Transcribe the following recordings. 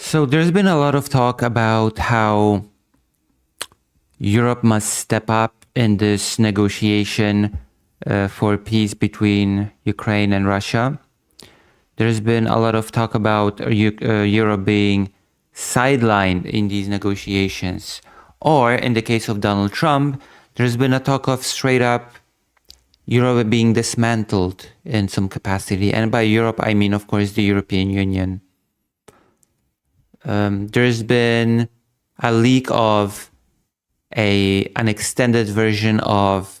So there's been a lot of talk about how Europe must step up in this negotiation for peace between Ukraine and Russia. There's been a lot of talk about Europe being sidelined in these negotiations. Or in the case of Donald Trump, there's been a talk of straight up Europe being dismantled in some capacity. And by Europe, I mean, of course, the European Union. There's been a leak of an extended version of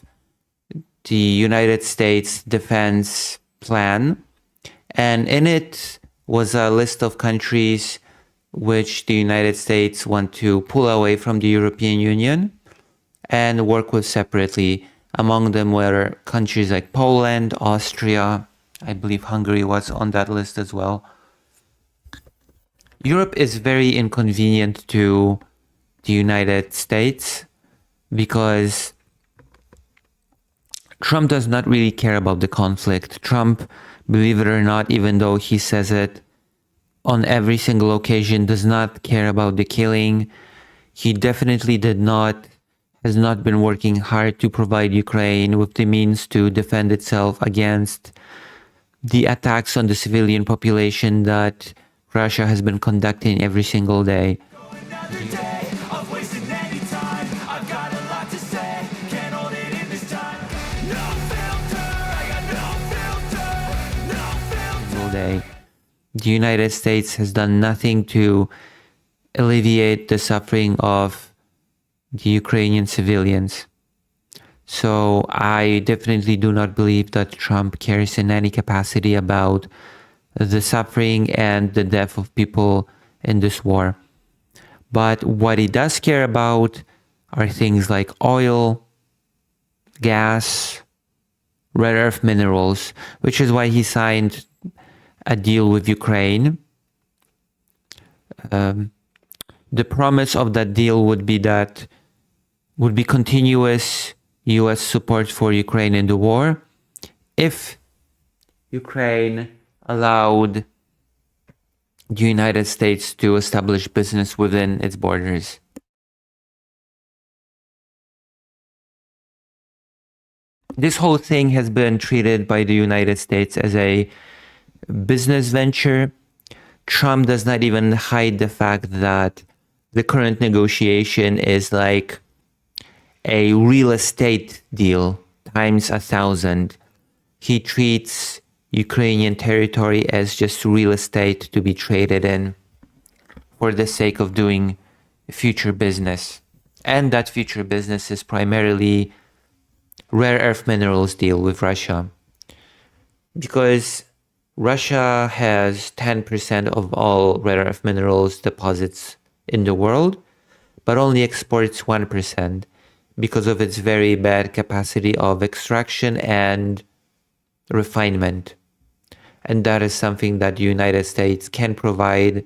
the United States defense plan. And in it was a list of countries which the United States want to pull away from the European Union and work with separately. Among them were countries like Poland, Austria, I believe Hungary was on that list as well. Europe is very inconvenient to the United States because Trump does not really care about the conflict. Trump, believe it or not, even though he says it on every single occasion, does not care about the killing. He definitely has not been working hard to provide Ukraine with the means to defend itself against the attacks on the civilian population that Russia has been conducting every single day. The United States has done nothing to alleviate the suffering of the Ukrainian civilians. So I definitely do not believe that Trump cares in any capacity about the suffering and the death of people in this war. But what he does care about are things like oil, gas, rare earth minerals, which is why he signed a deal with Ukraine. The promise of that deal would be continuous US support for Ukraine in the war if Ukraine allowed the United States to establish business within its borders. This whole thing has been treated by the United States as a business venture. Trump does not even hide the fact that the current negotiation is like a real estate deal times 1,000. He treats Ukrainian territory as just real estate to be traded in for the sake of doing future business. And that future business is primarily rare earth minerals deal with Russia. Because Russia has 10% of all rare earth minerals deposits in the world, but only exports 1% because of its very bad capacity of extraction and refinement. And that is something that the United States can provide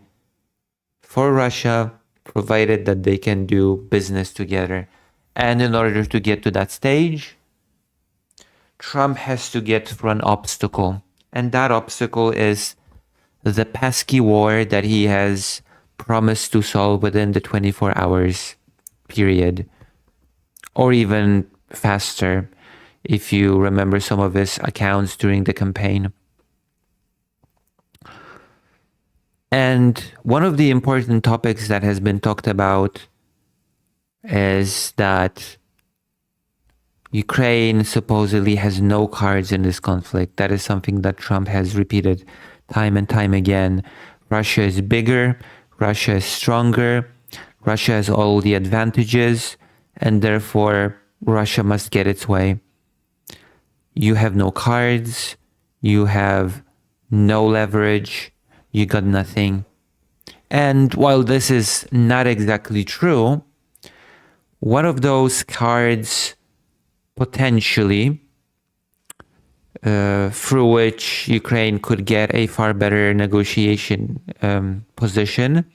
for Russia, provided that they can do business together. And in order to get to that stage, Trump has to get through an obstacle. And that obstacle is the pesky war that he has promised to solve within the 24 hours period, or even faster, if you remember some of his accounts during the campaign. And one of the important topics that has been talked about is that Ukraine supposedly has no cards in this conflict. That is something that Trump has repeated time and time again. Russia is bigger, Russia is stronger, Russia has all the advantages, and therefore Russia must get its way. You have no cards, you have no leverage, you got nothing. And while this is not exactly true, one of those cards potentially through which Ukraine could get a far better negotiation position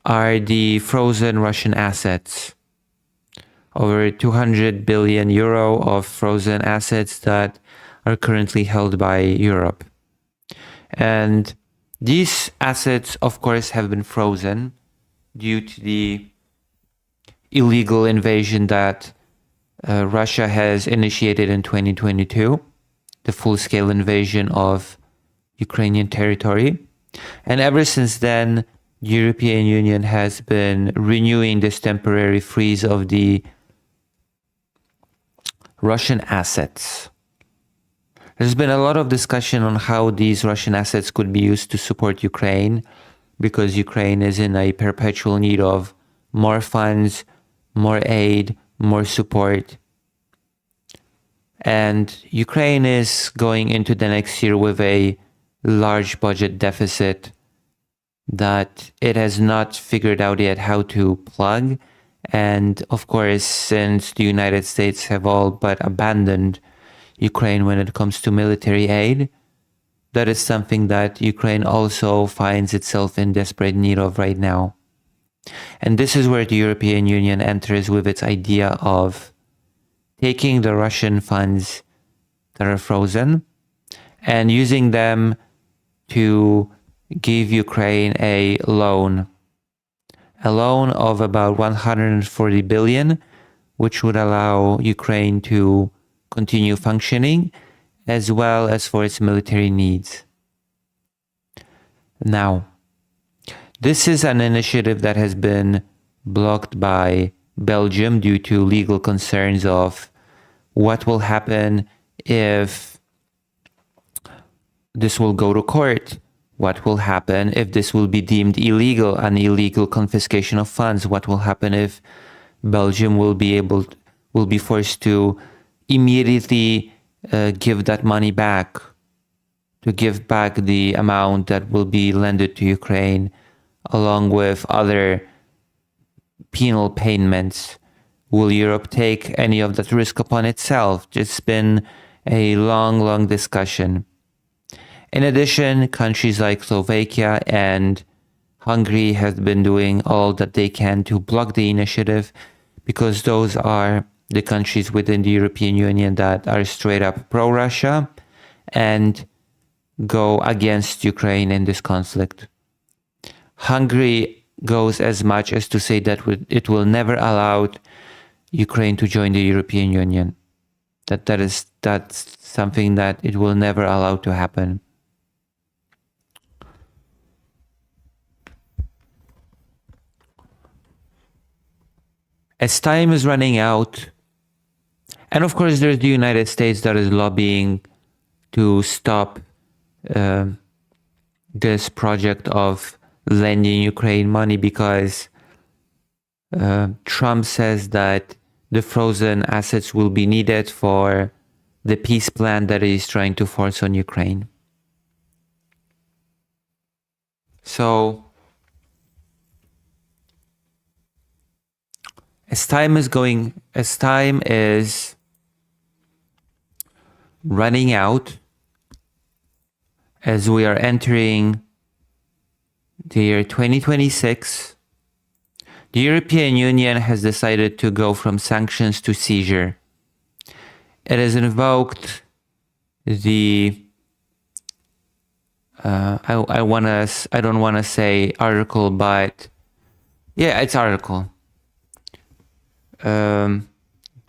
are the frozen Russian assets. Over 200 billion euro of frozen assets that are currently held by Europe. And These assets, of course, have been frozen due to the illegal invasion that Russia has initiated in 2022, the full-scale invasion of Ukrainian territory. And ever since then, the European Union has been renewing this temporary freeze of the Russian assets. There's been a lot of discussion on how these Russian assets could be used to support Ukraine, because Ukraine is in a perpetual need of more funds, more aid, more support. And Ukraine is going into the next year with a large budget deficit that it has not figured out yet how to plug. And of course, since the United States have all but abandoned Ukraine when it comes to military aid, that is something that Ukraine also finds itself in desperate need of right now. And this is where the European Union enters with its idea of taking the Russian funds that are frozen and using them to give Ukraine a loan of about 140 billion, which would allow Ukraine to continue functioning as well as for its military needs. Now, this is an initiative that has been blocked by Belgium due to legal concerns of what will happen if this will go to court. What will happen if this will be deemed illegal, an illegal confiscation of funds? What will happen if Belgium will be forced to immediately give that money back, to give back the amount that will be lended to Ukraine, along with other penal payments? Will Europe take any of that risk upon itself? It's been a long discussion. In addition, countries like Slovakia and Hungary have been doing all that they can to block the initiative, because those are the countries within the European Union that are straight up pro-Russia and go against Ukraine in this conflict. Hungary goes as much as to say that it will never allow Ukraine to join the European Union. That's something that it will never allow to happen. As time is running out, and of course there's the United States that is lobbying to stop this project of lending Ukraine money, because Trump says that the frozen assets will be needed for the peace plan that he's trying to force on Ukraine. So, as time is running out, as we are entering the year 2026, the European Union has decided to go from sanctions to seizure. It has invoked the I don't want to say article, but yeah, it's article. The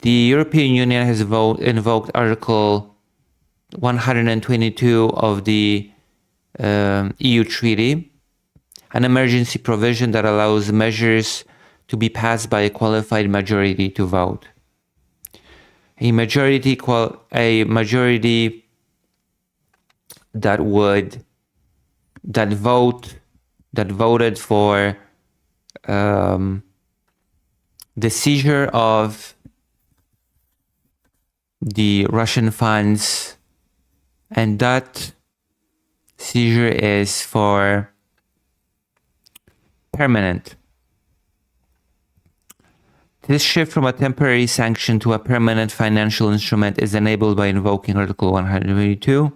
European Union has invoked Article 122 of the EU Treaty, an emergency provision that allows measures to be passed by a qualified majority to vote. A majority that voted for the seizure of the Russian funds, and that seizure is for permanent. This shift from a temporary sanction to a permanent financial instrument is enabled by invoking Article 122.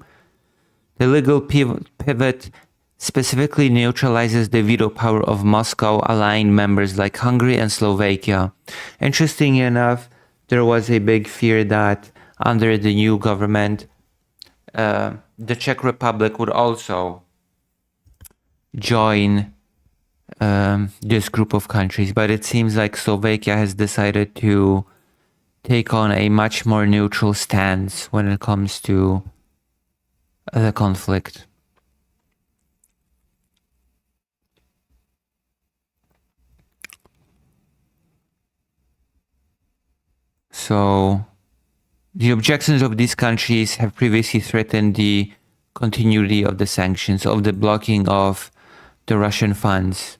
The legal pivot specifically neutralizes the veto power of Moscow-aligned members like Hungary and Slovakia. Interestingly enough, there was a big fear that under the new government, the Czech Republic would also join this group of countries, but it seems like Slovakia has decided to take on a much more neutral stance when it comes to the conflict. So the objections of these countries have previously threatened the continuity of the sanctions, of the blocking of the Russian funds.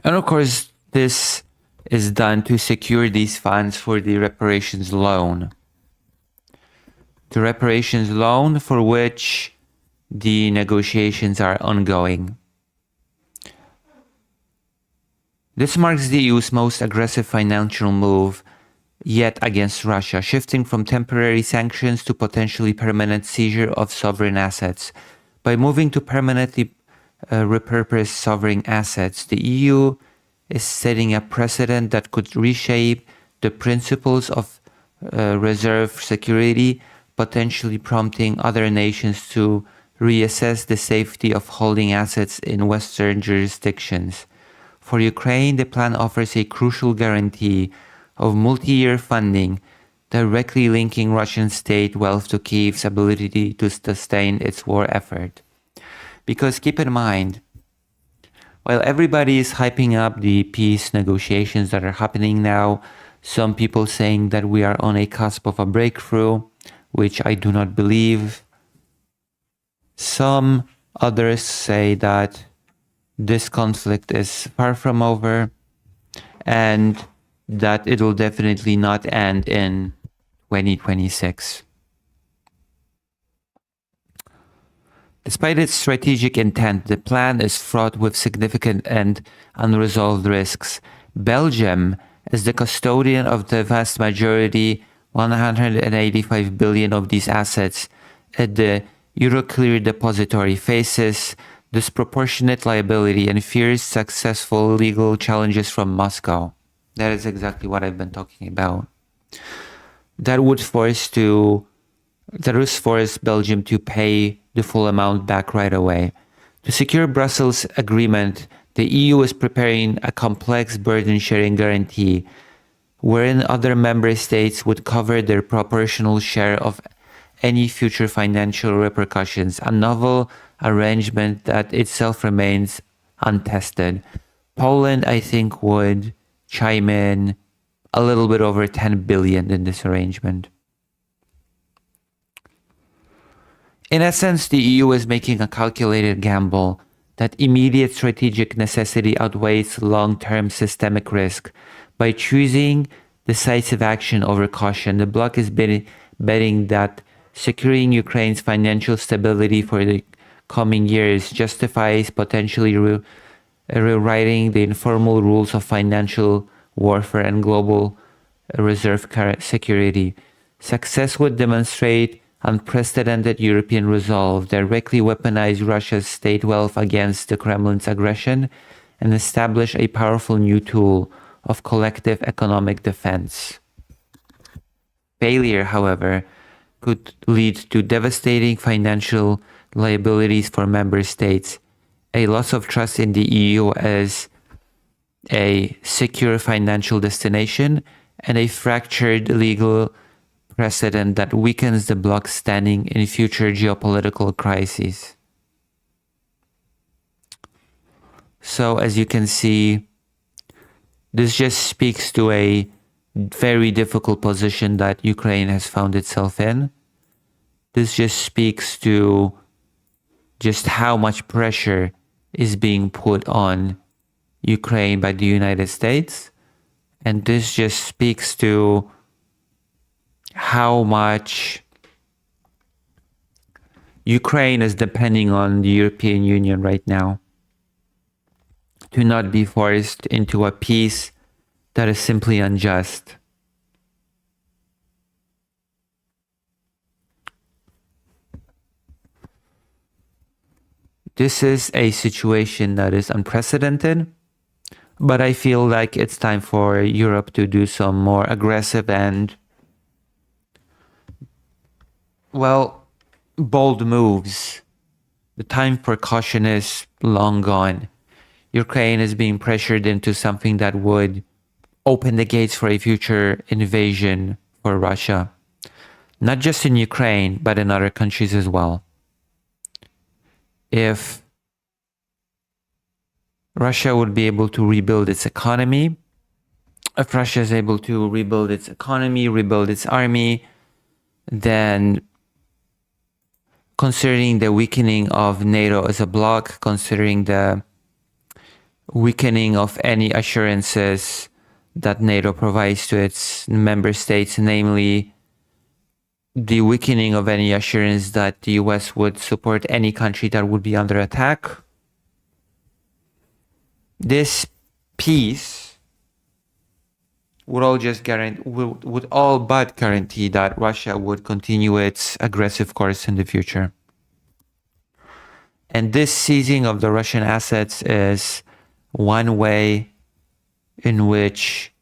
And of course, this is done to secure these funds for the reparations loan. The reparations loan for which the negotiations are ongoing. This marks the EU's most aggressive financial move yet against Russia, shifting from temporary sanctions to potentially permanent seizure of sovereign assets. By moving to permanently repurposed sovereign assets, the EU is setting a precedent that could reshape the principles of reserve security, potentially prompting other nations to reassess the safety of holding assets in Western jurisdictions. For Ukraine, the plan offers a crucial guarantee of multi-year funding, directly linking Russian state wealth to Kyiv's ability to sustain its war effort. Because keep in mind, while everybody is hyping up the peace negotiations that are happening now, some people saying that we are on a cusp of a breakthrough, which I do not believe. Some others say that this conflict is far from over and that it will definitely not end in 2026. Despite its strategic intent, the plan is fraught with significant and unresolved risks. Belgium, as the custodian of the vast majority, 185 billion of these assets at the Euroclear depository, faces disproportionate liability and fears successful legal challenges from Moscow. That is exactly what I've been talking about. That would force Belgium to pay the full amount back right away. To secure Brussels' agreement, the EU is preparing a complex burden-sharing guarantee, wherein other member states would cover their proportional share of any future financial repercussions, a novel arrangement that itself remains untested. Poland, I think, would chime in a little bit over 10 billion in this arrangement. In essence, the EU is making a calculated gamble that immediate strategic necessity outweighs long-term systemic risk. By choosing decisive action over caution, the bloc is betting that securing Ukraine's financial stability for the coming years justifies potentially rewriting the informal rules of financial warfare and global reserve security. Success would demonstrate unprecedented European resolve, directly weaponize Russia's state wealth against the Kremlin's aggression, and establish a powerful new tool of collective economic defense. Failure, however, could lead to devastating financial liabilities for member states, a loss of trust in the EU as a secure financial destination, and a fractured legal precedent that weakens the bloc's standing in future geopolitical crises. So, as you can see, this just speaks to a very difficult position that Ukraine has found itself in. This just speaks to just how much pressure is being put on Ukraine by the United States. And this just speaks to how much Ukraine is depending on the European Union right now to not be forced into a peace that is simply unjust. This is a situation that is unprecedented, but I feel like it's time for Europe to do some more aggressive and, well, bold moves The time for caution is long gone. Ukraine is being pressured into something that would open the gates for a future invasion for Russia. Not just in Ukraine, but in other countries as well. If Russia would be able to rebuild its economy, if Russia is able to rebuild its economy, rebuild its army, then considering the weakening of NATO as a bloc, considering the weakening of any assurances that NATO provides to its member states, namely the weakening of any assurance that the US would support any country that would be under attack, this peace would all but guarantee that Russia would continue its aggressive course in the future. And this seizing of the Russian assets is one way in which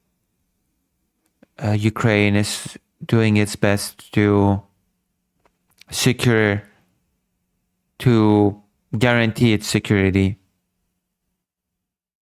Ukraine is doing its best to guarantee its security.